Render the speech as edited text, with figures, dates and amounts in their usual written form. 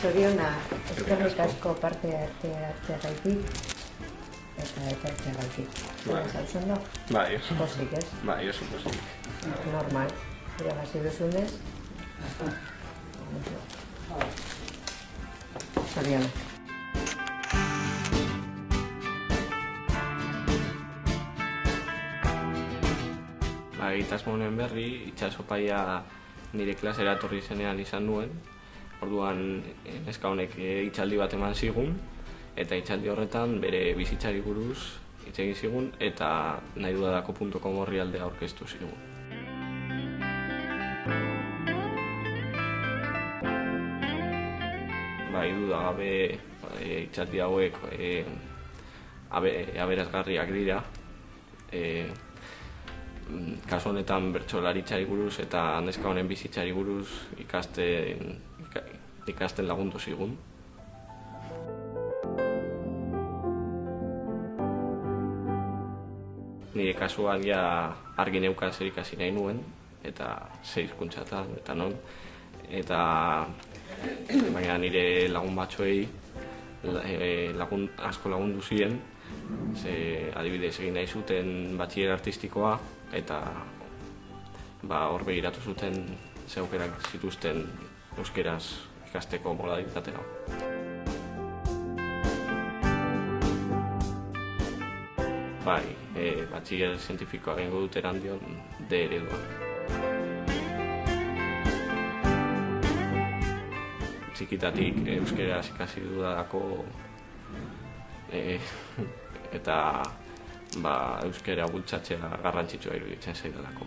Zorionak, eskerrik asko parte hartzeagaitik eta etortzeagaitik. Zure zauzen da? Bai, oso. Pozik, ez? Bai, oso pozik. Normal. Irabazi duzunez. Zorionak. Egitasmo honen berri, itxasopaia nire klasera etorri zenean izan nuen. Orduan neska honek hitzaldi bat eman zigun, eta hitzaldi horretan bere bizitzari buruz hitz egin zigun, eta nahi dudalako.com orrialdea aurkeztu zigun. Bai, dudagabe hitzaldi hauek aberasgarriak dira. Kasu honetan bertsolaritzari buruz eta neska honen bizitzari buruz ikasten lagundu zigun. Nire kasua argi neukan zer ikasi nahi nuen, eta ze hizkuntzatan eta non. Baina nire lagun batzuei asko lagundu ziren, adibidez egin nahi zuten batxiler artistikoa, eta hor begiratu zuten ze aukerak zituzten euskeraz ikasteko modalitatera. Bai, batxiler zientifikoa egingo dut erandion D ereduan. Txikitatik euskeraz ikasi dudalako eta euskera bultzatzea garrantzitsua iruditzen zaidalako.